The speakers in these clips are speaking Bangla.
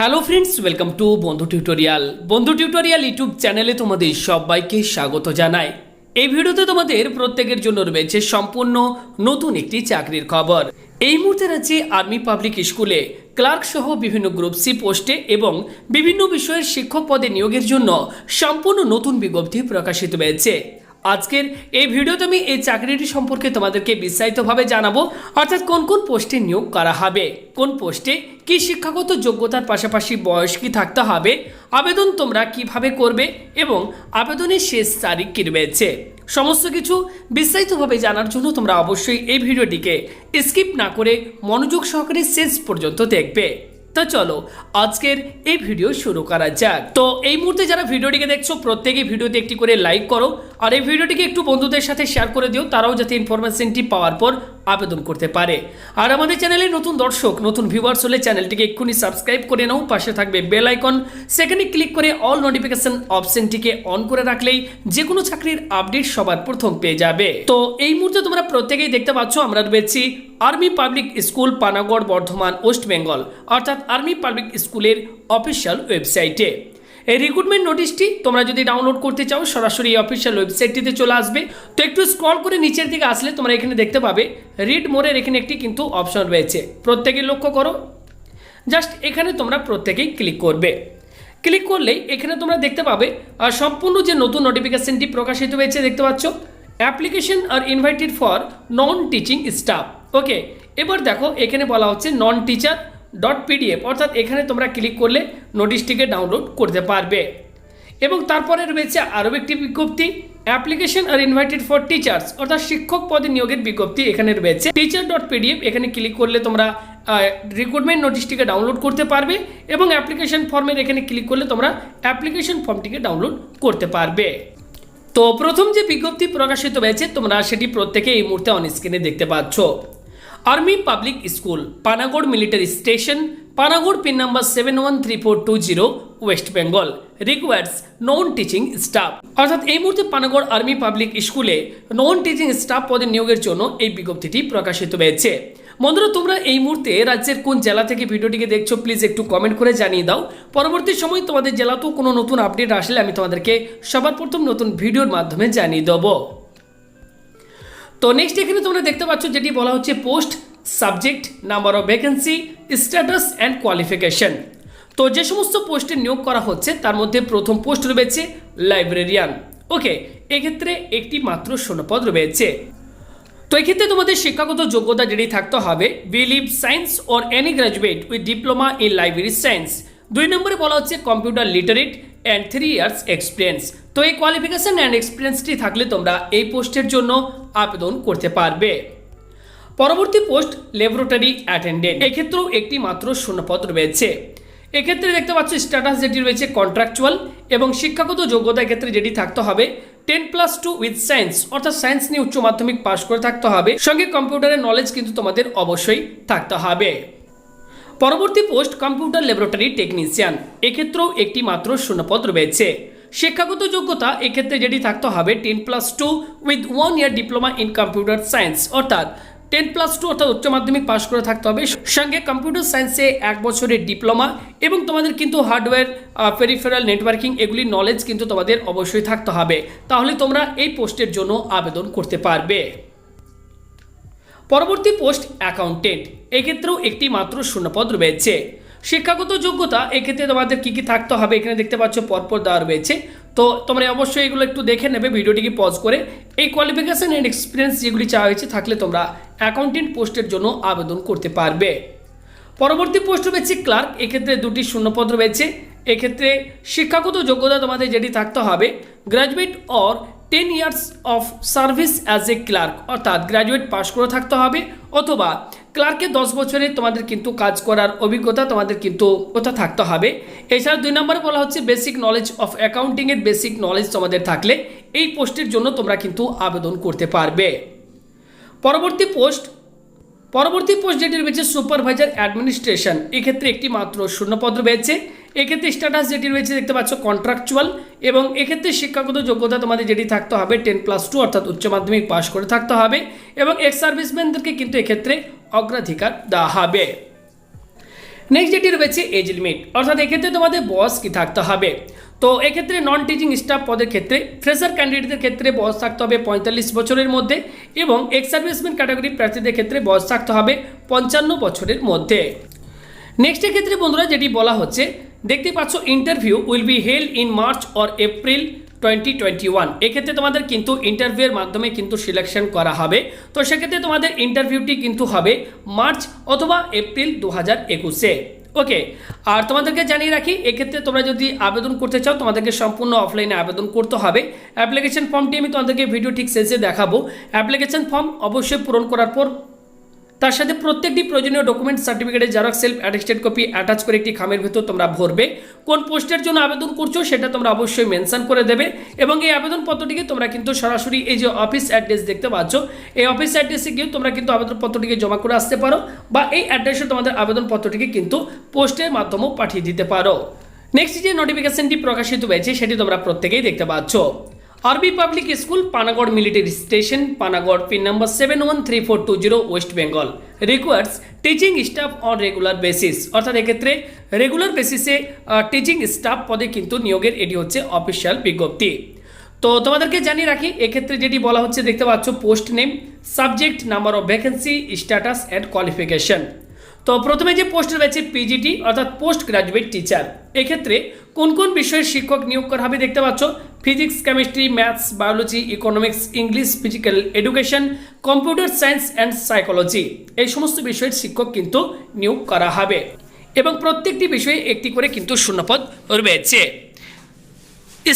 হ্যালো ফ্রেন্ডস, ওয়েলকাম টু বন্ধু টিউটোরিয়াল ইউটিউব চ্যানেলে তোমাদের সবাইকে স্বাগত জানাই। এই ভিডিওতে তোমাদের প্রত্যেকের জন্য রয়েছে সম্পূর্ণ নতুন একটি চাকরির খবর। এই মুহূর্তে আছে আর্মি পাবলিক স্কুলে ক্লার্ক সহ বিভিন্ন গ্রুপ সি পোস্টে এবং বিভিন্ন বিষয়ের শিক্ষক পদে নিয়োগের জন্য সম্পূর্ণ নতুন বিজ্ঞপ্তি প্রকাশিত হয়েছে। আজকের এই ভিডিওতে আমি এই চাকরিটি সম্পর্কে তোমাদেরকে বিস্তারিতভাবে জানাবো, অর্থাৎ কোন কোন পোস্টে নিয়োগ করা হবে, কোন পোস্টে কি শিক্ষাগত যোগ্যতার পাশাপাশি বয়স কি থাকতে হবে, আবেদন তোমরা কিভাবে করবে এবং আবেদনের শেষ তারিখ কি রয়েছে, সমস্ত কিছু বিস্তারিতভাবে জানার জন্য তোমরা অবশ্যই এই ভিডিওটিকে স্কিপ না করে মনোযোগ সহকারে শেষ পর্যন্ত দেখবে। তো চলো আজকের এই ভিডিও শুরু করা যাক। তো এই মুহূর্তে যারা ভিডিওটিকে দেখছো প্রত্যেকেই ভিডিওতে একটি করে লাইক করো আর এই ভিডিওটিকে একটু বন্ধুদের সাথে শেয়ার করে দিও, তারাও যাতে ইনফরমেশনটি পাওয়ার পর আবেদন করতে পারে। আর আমাদের চ্যানেলে নতুন দর্শক নতুন ভিউয়ার্স হলে চ্যানেলটিকে এক্ষুনি সাবস্ক্রাইব করে নাও, পাশে থাকবে বেল আইকন, সেখানে ক্লিক করে অল নোটিফিকেশন অপশনটিকে অন করে রাখলেই যে কোনো চাকরির আপডেট সবার প্রথম পেয়ে যাবে। তো এই মুহূর্তে তোমরা প্রত্যেকেই দেখতে পাচ্ছ আমরা রয়েছি army public school Panagarh Bardhaman West Bengal, অর্থাৎ আর্মি পাবলিক স্কুলের অফিসিয়াল ওয়েবসাইটে। এই রিক্রুটমেন্ট নোটিশটি তোমরা যদি ডাউনলোড করতে চাও সরাসরি এই অফিসিয়াল ওয়েবসাইটটিতে চলে আসবে। তো একটু স্ক্রল করে নিচের দিকে আসলে তোমরা এখানে দেখতে পাবে রিড মোরের এখানে একটি কিন্তু অপশন রয়েছে, প্রত্যেকেই লক্ষ্য করো। জাস্ট এখানে তোমরা প্রত্যেকেই ক্লিক করবে। ক্লিক করলেই এখানে তোমরা দেখতে পাবে আর সম্পূর্ণ যে নতুন নোটিফিকেশনটি প্রকাশিত হয়েছে দেখতে পাচ্ছ, application R invited for non teaching staff. Okay, এবার দেখো এখানে বলা হচ্ছে নন টিচার .pdf, অর্থাৎ এখানে তোমরা ক্লিক করলে নোটিশটিকে ডাউনলোড করতে পারবে। এবং তারপরে রয়েছে আরও একটি বিজ্ঞপ্তি, application R invited for teachers, অর্থাৎ শিক্ষক পদে নিয়োগের বিজ্ঞপ্তি এখানে রয়েছে টিচার .pdf। এখানে ক্লিক করলে তোমরা রিক্রুটমেন্ট নোটিশটিকে ডাউনলোড করতে পারবে এবং অ্যাপ্লিকেশন ফর্মের এখানে ক্লিক করলে তোমরা অ্যাপ্লিকেশন ফর্মটিকে ডাউনলোড করতে পারবে। তো প্রথম যে বিজ্ঞপ্তি প্রকাশিত হয়েছে তোমরা সেটি প্রত্যেকে এই মুহূর্তে অন স্ক্রিনে দেখতে পাচ্ছ। Army public school Panagarh military station Panagarh pin number 713420 West Bengal requires নন টিচিং স্টাফ, অর্থাৎ এই মুহূর্তে পানাগড় আর্মি পাবলিক স্কুলে নন টিচিং স্টাফ পদে নিয়োগের জন্য এই বিজ্ঞপ্তিটি প্রকাশিত হয়েছে। বন্ধুরা, তোমরা এই মুহূর্তে রাজ্যের কোন জেলা থেকে ভিডিওটিকে দেখছো প্লিজ একটু কমেন্ট করে জানিয়ে দাও। পরবর্তী সময় তোমাদের জেলাতেও কোনো নতুন আপডেট আসলে আমি তোমাদেরকে সবার প্রথম নতুন ভিডিওর মাধ্যমে জানিয়ে দেবো। তো নেক্সট এখানে তোমরা দেখতে পাচ্ছ যেটি বলা হচ্ছে post, subject, number of vacancy, status and qualification. তো যে সমস্ত পোস্টে নিয়োগ করা হচ্ছে তার মধ্যে প্রথম পোস্ট রয়েছে লাইব্রেরিয়ান। ওকে, এক্ষেত্রে একটি মাত্র শূন্যপদ রয়েছে। তো এক্ষেত্রে তোমাদের শিক্ষাগত যোগ্যতা যেটি থাকতে হবে believe science or any graduate with diploma in library science. 2 নম্বরে বলা হচ্ছে computer literate and 3 years experience. তো এই কোয়ালিফিকেশন অ্যান্ড এক্সপিরিয়েন্সটি থাকলে তোমরা এই পোস্টের জন্য আবেদন করতে পারবে। পরবর্তী পোস্ট ল্যাবরেটরি অ্যাটেন্ডেন্ট, এক্ষেত্রেও একটি মাত্র শূন্যপদ রয়েছে। এক্ষেত্রে দেখতে পাচ্ছ স্ট্যাটাস যেটি রয়েছে কন্ট্রাকচুয়াল এবং শিক্ষাগত যোগ্যতার ক্ষেত্রে যেটি থাকতে হবে 10+2 উইথ সায়েন্স, অর্থাৎ সায়েন্স নিয়ে উচ্চ মাধ্যমিক পাশ করে থাকতে হবে, সঙ্গে কম্পিউটারের নলেজ কিন্তু তোমাদের অবশ্যই থাকতে হবে। পরবর্তী পোস্ট কম্পিউটার ল্যাবরেটরি টেকনিশিয়ান, এক্ষেত্রেও একটি মাত্র শূন্যপদ রয়েছে। শিক্ষাগত যোগ্যতা এক্ষেত্রে যেটি থাকতে হবে 10+2 with 1 year diploma in computer science, অর্থাৎ 10+2 অর্থাৎ উচ্চ মাধ্যমিক পাশ করে থাকতে হবে, সঙ্গে কম্পিউটার সায়েন্সে 1 বছরের ডিপ্লোমা এবং তোমাদের কিন্তু হার্ডওয়্যার পেরিফেরাল নেটওয়ার্কিং এগুলির নলেজ কিন্তু তোমাদের অবশ্যই থাকতে হবে, তাহলে তোমরা এই পোস্টের জন্য আবেদন করতে পারবে। পরবর্তী পোস্ট অ্যাকাউন্টেন্ট, এক্ষেত্রেও একটি মাত্র শূন্যপদ রয়েছে। শিক্ষাগত যোগ্যতা এক্ষেত্রে তোমাদের কী কী থাকতে হবে এখানে দেখতে পাচ্ছ পরপর দেওয়া রয়েছে। তো তোমরা অবশ্যই এগুলো একটু দেখে নেবে ভিডিওটিকে পজ করে। এই কোয়ালিফিকেশন অ্যান্ড এক্সপিরিয়েন্স যেগুলি চাওয়া হয়েছে থাকলে তোমরা অ্যাকাউন্টেন্ট পোস্টের জন্য আবেদন করতে পারবে। পরবর্তী পোস্ট রয়েছে ক্লার্ক, এক্ষেত্রে 2টি শূন্যপদ রয়েছে। এক্ষেত্রে শিক্ষাগত যোগ্যতা তোমাদের যেটি থাকতে হবে graduate or 10 years of service as a clerk, অর্থাৎ গ্র্যাজুয়েট পাস করে থাকতে হবে অথবা ক্লার্কে 10 বছরের তোমাদের কিন্তু কাজ করার অভিজ্ঞতা তোমাদের কিন্তু কোথা থাকতে হবে। এছাড়া 2 নম্বরে বলা হচ্ছে বেসিক নলেজ অফ অ্যাকাউন্টিংয়ের বেসিক নলেজ তোমাদের থাকলে এই পোস্টের জন্য তোমরা কিন্তু আবেদন করতে পারবে। পরবর্তী পোস্ট যেটি রয়েছে সুপারভাইজার অ্যাডমিনিস্ট্রেশন, এক্ষেত্রে একটি মাত্র শূন্যপদ রয়েছে। এক্ষেত্রে স্ট্যাটাস যেটি রয়েছে দেখতে পাচ্ছ কন্ট্রাকচুয়াল এবং এক্ষেত্রে শিক্ষাগত যোগ্যতা তোমাদের যেটি থাকতে হবে 10+2 অর্থাৎ উচ্চ মাধ্যমিক পাশ করে থাকতে হবে এবং এক্স সার্ভিসম্যানদেরকে কিন্তু এক্ষেত্রে অগ্রাধিকার দেওয়া হবে। নেক্সট যেটি রয়েছে এজ লিমিট, অর্থাৎ এক্ষেত্রে তোমাদের বয়স কি থাকতে হবে। তো এক্ষেত্রে নন টিচিং স্টাফ পদের ক্ষেত্রে ফ্রেশার ক্যান্ডিডেটদের ক্ষেত্রে বয়স থাকতে হবে 45 বছরের মধ্যে এবং এক্স সার্ভিসম্যান ক্যাটাগরির প্রার্থীদের ক্ষেত্রে বয়স থাকতে হবে 55 বছরের মধ্যে। নেক্সটের ক্ষেত্রে বন্ধুরা যেটি বলা হচ্ছে দেখতে পাচ্ছ, interview will be held in March or April 2021। এক্ষেত্রে তোমাদের কিন্তু ইন্টারভিউয়ের মাধ্যমে কিন্তু সিলেকশন করা হবে। তো সেক্ষেত্রে তোমাদের ইন্টারভিউটি কিন্তু হবে মার্চ অথবা এপ্রিল 2021-এ। ওকে, আর তোমাদেরকে জানিয়ে রাখি এক্ষেত্রে তোমরা যদি আবেদন করতে চাও তোমাদেরকে সম্পূর্ণ অফলাইনে আবেদন করতে হবে। অ্যাপ্লিকেশন ফর্মটি আমি তোমাদেরকে ভিডিও ঠিক শেষে দেখাবো। অ্যাপ্লিকেশন ফর্ম অবশ্যই পূরণ করার পর তার সাথে প্রত্যেকটি প্রয়োজনীয় ডকুমেন্ট সার্টিফিকেটের xerox self attested copy attach করে একটি খামের ভেতর তোমরা ভরবে। কোন পোস্টের জন্য আবেদন করছো সেটা তোমরা অবশ্যই মেনশন করে দেবে এবং এই আবেদনপত্রটিকে তোমরা কিন্তু সরাসরি এই যে অফিস অ্যাড্রেস দেখতে পাচ্ছ এই অফিস অ্যাড্রেসে গিয়ে তোমরা কিন্তু আবেদনপত্রটিকে জমা করে আসতে পারো বা এই অ্যাড্রেসে তোমাদের আবেদনপত্রটিকে কিন্তু পোস্টের মাধ্যমেও পাঠিয়ে দিতে পারো। নেক্সট যে নোটিফিকেশনটি প্রকাশিত হয়েছে সেটি তোমরা প্রত্যেকেই দেখতে পাচ্ছ। আরবি public school Panagarh military station Panagarh pin number 713420 West Bengal requires teaching staff on regular basis, অর্থাৎ এক্ষেত্রে রেগুলার বেসিসে টিচিং স্টাফ পদে কিন্তু নিয়োগের এটি হচ্ছে অফিসিয়াল বিজ্ঞপ্তি। তো তোমাদেরকে জানিয়ে রাখি এক্ষেত্রে যেটি বলা হচ্ছে দেখতে পাচ্ছ, post name, subject, number of vacancy, status and qualification. তো প্রথমে যে পোস্ট রয়েছে পিজিটি অর্থাৎ পোস্ট গ্রাজুয়েট টিচার, এক্ষেত্রে কোন কোন বিষয়ের শিক্ষক নিয়োগ করা হবে দেখতে পাচ্ছ, physics, chemistry, maths, biology, economics, English, physical education, computer science and psychology, এই সমস্ত বিষয়ের শিক্ষক কিন্তু নিয়োগ করা হবে এবং প্রত্যেকটি বিষয়ে একটি করে কিন্তু শূন্যপদ রয়েছে।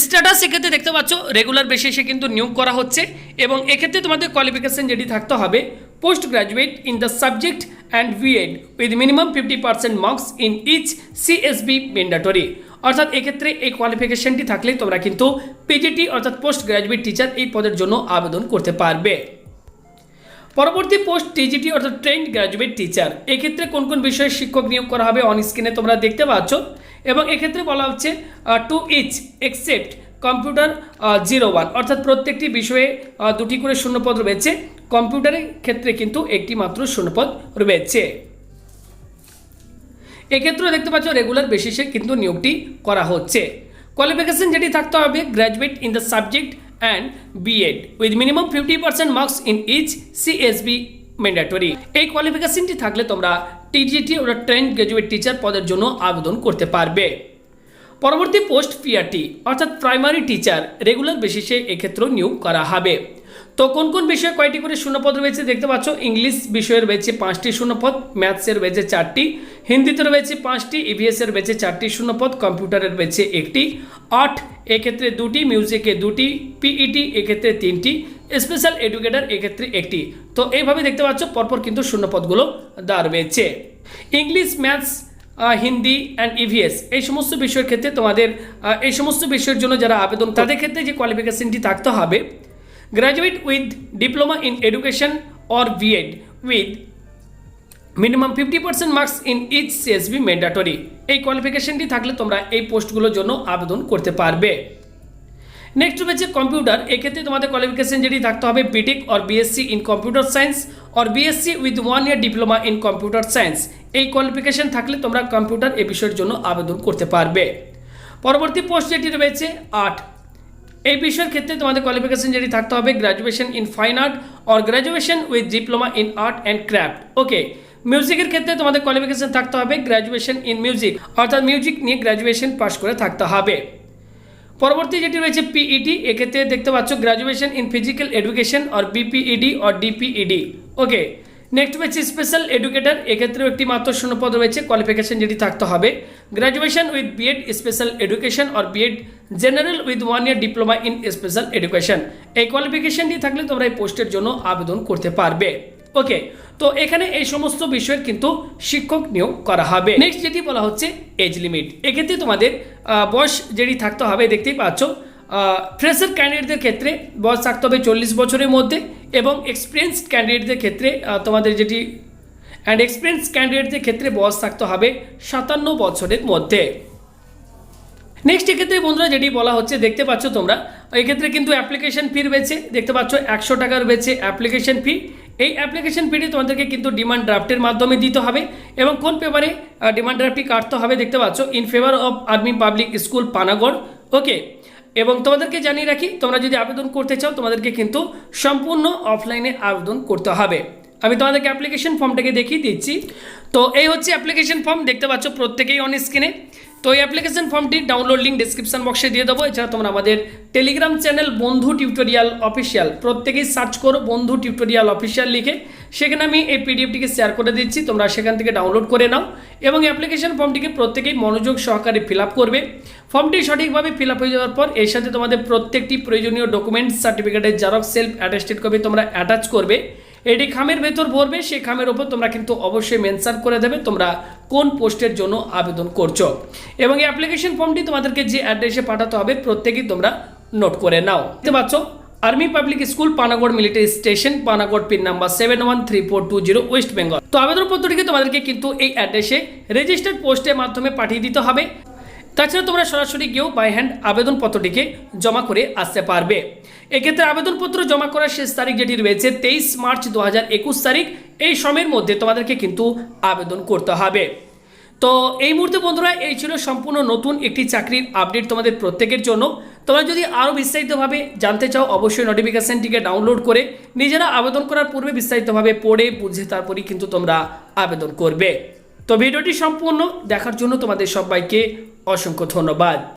স্ট্যাটাস এক্ষেত্রে দেখতে পাচ্ছ রেগুলার বেসিসে কিন্তু নিয়োগ করা হচ্ছে এবং এক্ষেত্রে তোমাদের কোয়ালিফিকেশন যেটি থাকতে হবে, post graduate in the subject and BEd with minimum 50% marks in each CSB mandatory, অর্থাৎ এক্ষেত্রে এই কোয়ালিফিকেশনটি থাকলে তোমরা কিন্তু পিজিটি অর্থাৎ পোস্ট গ্রাজুয়েট টিচার এই পদের জন্য আবেদন করতে পারবে। পরবর্তী পোস্ট টিজিটি অর্থাৎ ট্রেন্ড গ্রাজুয়েট টিচার, এক্ষেত্রে কোন কোন বিষয়ে শিক্ষক নিয়োগ করা হবে অন স্ক্রিনে তোমরা দেখতে পাচ্ছ এবং এক্ষেত্রে বলা হচ্ছে টু ইচ এক্সেপ্ট কম্পিউটার 01, অর্থাৎ প্রত্যেকটি বিষয়ে দুটি করে শূন্যপদ রয়েছে, কম্পিউটারের ক্ষেত্রে কিন্তু একটি মাত্র শূন্যপদ রয়েছে। এক্ষেত্রেও দেখতে পাচ্ছ রেগুলার বেসিসে কিন্তু নিয়োগটি করা হচ্ছে। কোয়ালিফিকেশন যেটি থাকতে হবে, graduate in the subject and BEd with minimum 50% marks in each CSB mandatory, এই কোয়ালিফিকেশনটি থাকলে তোমরা টিজিটি ও ট্রেন্ড গ্র্যাজুয়েট টিচার পদের জন্য আবেদন করতে পারবে। পরবর্তী পোস্ট পিআরটি অর্থাৎ প্রাইমারি টিচার, রেগুলার বেসিসে এক্ষেত্রেও নিয়োগ করা হবে। তো কোন কোন বিষয়ে কয়টি করে শূন্যপদ রয়েছে দেখতে পাচ্ছ, ইংলিশ বিষয়ে রয়েছে 5টি শূন্যপদ, ম্যাথসের রয়েছে 4টি, হিন্দিতে রয়েছে 5টি, ইভিএসের রয়েছে 4টি শূন্যপদ, কম্পিউটারের রয়েছে 1টি, আর্ট এক্ষেত্রে 2টি, মিউজিকে 2টি, পিইটি এক্ষেত্রে 3টি, স্পেশাল এডুকেটর এক্ষেত্রে 1টি। তো এইভাবে দেখতে পাচ্ছ পরপর কিন্তু শূন্যপদগুলো দেওয়া রয়েছে। English, maths, Hindi and EVS এই সমস্ত বিষয়ের ক্ষেত্রে তোমাদের এই সমস্ত বিষয়ের জন্য যারা আবেদন তাদের ক্ষেত্রে যে কোয়ালিফিকেশনটি থাকতে হবে, graduate with diploma in education or BEd with minimum 50% marks in each CSB mandatory, এই কোয়ালিফিকেশনটি থাকলে তোমরা এই পোস্টগুলোর জন্য আবেদন করতে পারবে। নেক্সট রয়েছে কম্পিউটার, এক্ষেত্রে তোমাদের কোয়ালিফিকেশন যেটি থাকতে হবে, BTech or BSc in computer science or BSc with 1 year diploma in computer science, এই কোয়ালিফিকেশন থাকলে তোমরা কম্পিউটার এই বিষয়ের জন্য আবেদন করতে পারবে। পরবর্তী পোস্ট যেটি রয়েছে আর্ট, এই বিষয়ের ক্ষেত্রে তোমাদের কোয়ালিফিকেশন যেটি থাকতে হবে, graduation in fine art or graduation with diploma in art and craft. Okay, মিউজিকের ক্ষেত্রে তোমাদের কোয়ালিফিকেশন থাকতে হবে, গ্র্যাজুয়েশন ইন মিউজিক, অর্থাৎ মিউজিক নিয়ে গ্র্যাজুয়েশন পাস করে থাকতে হবে। পরবর্তী যেটি রয়েছে পিইটি, এক্ষেত্রে দেখতে পাচ্ছ graduation in physical education or BPEd or DPEd. Okay, next রয়েছে স্পেশাল এডুকেটর, এক্ষেত্রেও একটি মাত্র শূন্যপদ রয়েছে, কোয়ালিফিকেশন যেটি থাকতে হবে, graduation with BEd special education or BEd general with 1 year diploma in special education, এই কোয়ালিফিকেশনটি থাকলে তোমরা এই পোস্টের জন্য আবেদন করতে পারবে। ওকে, তো এখানে এই সমস্ত বিষয়ের কিন্তু শিক্ষক নিয়োগ করা হবে। নেক্সট যেটি বলা হচ্ছে এজ লিমিট, এক্ষেত্রে তোমাদের বয়স যেটি থাকতে হবে দেখতেই পাচ্ছ, ফ্রেশার ক্যান্ডিডেটদের ক্ষেত্রে বয়স থাকতে হবে 40 বছরের মধ্যে এবং এক্সপিরিয়েন্সড ক্যান্ডিডেটদের ক্ষেত্রে তোমাদের যেটি এক্সপিরিয়েন্স ক্যান্ডিডেটদের ক্ষেত্রে বয়স থাকতে হবে 57 বছরের মধ্যে। নেক্সট এক্ষেত্রে বন্ধুরা যেটি বলা হচ্ছে দেখতে পাচ্ছ তোমরা, এক্ষেত্রে কিন্তু অ্যাপ্লিকেশন ফি রয়েছে, দেখতে পাচ্ছ 100 টাকা রয়েছে অ্যাপ্লিকেশন ফি। এই অ্যাপ্লিকেশন ফিটি তোমাদেরকে কিন্তু ডিমান্ড ড্রাফটের মাধ্যমে দিতে হবে এবং কোন পেপারে ডিমান্ড ড্রাফটটি কাটতে হবে, দেখতে পাচ্ছ, in favour of army public school Panagarh. Okay, এবং তোমাদেরকে জানিয়ে রাখি, তোমরা যদি আবেদন করতে চাও তোমাদেরকে কিন্তু সম্পূর্ণ অফলাইনে আবেদন করতে হবে। আমি তোমাদেরকে অ্যাপ্লিকেশন ফর্মটাকে দেখিয়ে দিচ্ছি। তো এই হচ্ছে অ্যাপ্লিকেশন ফর্ম, দেখতে পাচ্ছ প্রত্যেকেই অন স্ক্রিনে। তো এই অ্যাপ্লিকেশন ফর্মটির ডাউনলোড লিঙ্ক ডিসক্রিপশন বক্সে দিয়ে দেবো। এছাড়া তোমরা আমাদের টেলিগ্রাম চ্যানেল বন্ধু টিউটোরিয়াল অফিসিয়াল, প্রত্যেকেই সার্চ করো বন্ধু টিউটোরিয়াল অফিসিয়াল লিখে, সেখানে আমি এই পিডিএফটিকে শেয়ার করে দিচ্ছি, তোমরা সেখান থেকে ডাউনলোড করে নাও এবং অ্যাপ্লিকেশন ফর্মটিকে প্রত্যেকেই মনোযোগ সহকারে ফিল আপ করবে। ফর্মটি সঠিকভাবে ফিল আপ হয়ে যাওয়ার পর এর সাথে তোমাদের প্রত্যেকটি প্রয়োজনীয় ডকুমেন্টস, সার্টিফিকেটের জেরক্স, সেলফ অ্যাটেস্টেড কপি তোমরা অ্যাটাচ করবে। এটি খামের ভেতর ভরবে, সেই খামের ওপর তোমরা কিন্তু অবশ্যই মেনশন করে দেবে তোমরা কোন পোস্টের জন্য আবেদন করছো এবং এই অ্যাপ্লিকেশন ফর্মটি তোমাদেরকে যে অ্যাড্রেসে পাঠাতে হবে প্রত্যেকেই তোমরা নোট করে নাও। দেখতে পাচ্ছ, army public school, Panagarh military station, Panagarh, pin number 713420, West Bengal. তো আবেদনপত্রটিকে তোমাদেরকে কিন্তু এই অ্যাড্রেসে রেজিস্টার্ড পোস্টের মাধ্যমে পাঠিয়ে দিতে হবে। তাছাড়া তোমরা সরাসরি গিয়েও বাই হ্যান্ড আবেদনপত্রটিকে জমা করে আসতে পারবে। এক্ষেত্রে আবেদনপত্র জমা করার শেষ তারিখ যেটি রয়েছে 23 মার্চ 2021 তারিখ, এই সময়ের মধ্যে তোমাদেরকে কিন্তু আবেদন করতে হবে। তো এই মুহূর্তে বন্ধুরা, এই ছিল সম্পূর্ণ নতুন একটি চাকরির আপডেট তোমাদের প্রত্যেকের জন্য। তোমরা যদি আরও বিস্তারিতভাবে জানতে চাও অবশ্যই নোটিফিকেশানটিকে ডাউনলোড করে নিজেরা আবেদন করার পূর্বে বিস্তারিতভাবে পড়ে বুঝে তারপরেই কিন্তু তোমরা আবেদন করবে। তো ভিডিওটি সম্পূর্ণ দেখার জন্য তোমাদের সবাইকে অসংখ্য ধন্যবাদ।